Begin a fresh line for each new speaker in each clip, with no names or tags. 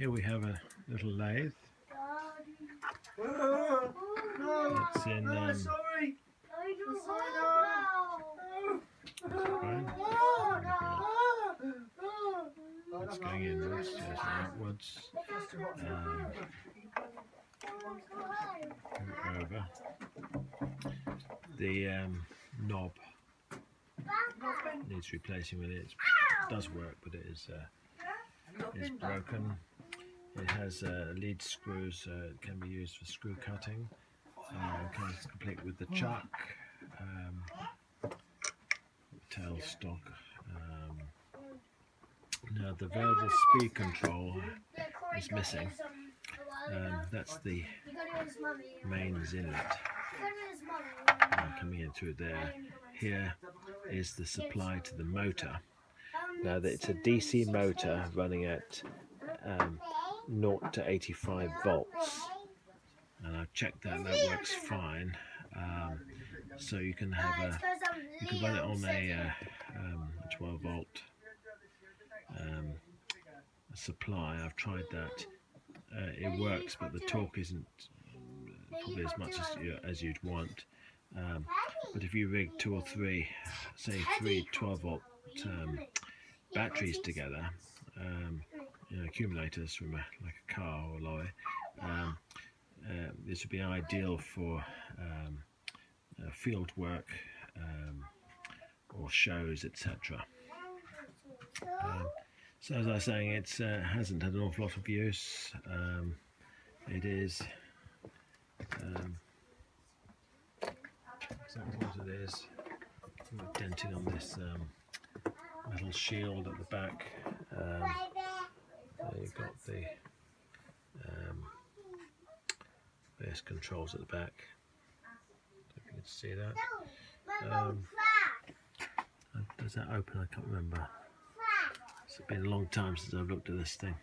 Here we have a little lathe. It's in it's going inwards, just outwards, over. The knob needs replacing with it. It does work, but it is broken. It has lead screws, it can be used for screw cutting. Comes complete with the chuck, tail stock. Now the variable speed control is missing. That's the mains inlet coming in through there. Here is the supply to the motor. Now that it's a DC motor running at 0 to 85 volts, and I've checked that works fine. So you can have you can run it on a 12 volt supply. I've tried that. It works, but the torque isn't probably as much as you'd want. But if you rig 2 or 3, say 3 12 volt batteries together, accumulators from like a car or a lorry, this would be ideal for field work or shows, etc. So as I was saying, it hasn't had an awful lot of use. It is exactly what it is. Dented on this metal shield at the back. You've got the various controls at the back. If you can see that. Does that open? I can't remember. It's been a long time since I've looked at this thing.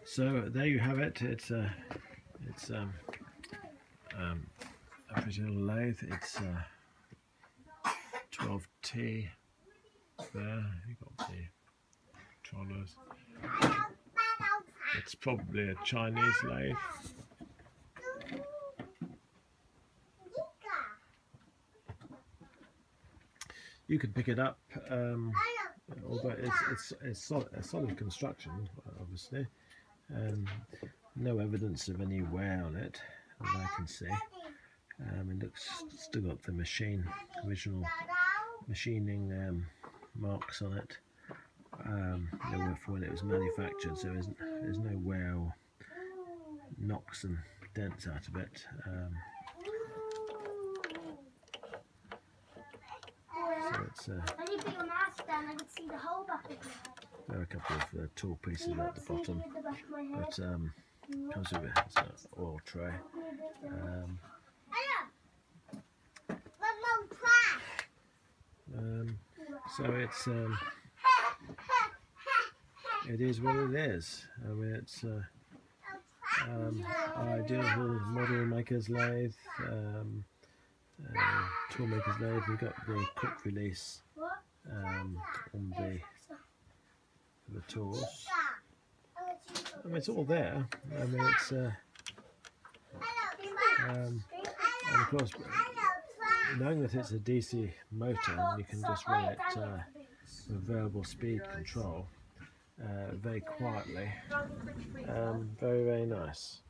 So there you have it. It's a pretty little lathe. It's 12T there. You've got the controllers. It's probably a Chinese lathe. You can pick it up, although it's a solid construction, obviously. No evidence of any wear on it, as I can see. It looks still got the original machining marks on it. For when it was manufactured, so there's no wear or knocks and dents out of it. So it's there are a couple of tool pieces at the bottom, but comes with an oil tray. So it is what it is. I mean, it's ideal for model maker's lathe, tool maker's lathe. We've got the quick release on the tools. I mean, it's all there. I mean, it's and of course, knowing that it's a DC motor, you can just run it with variable speed control very quietly. Very, very nice.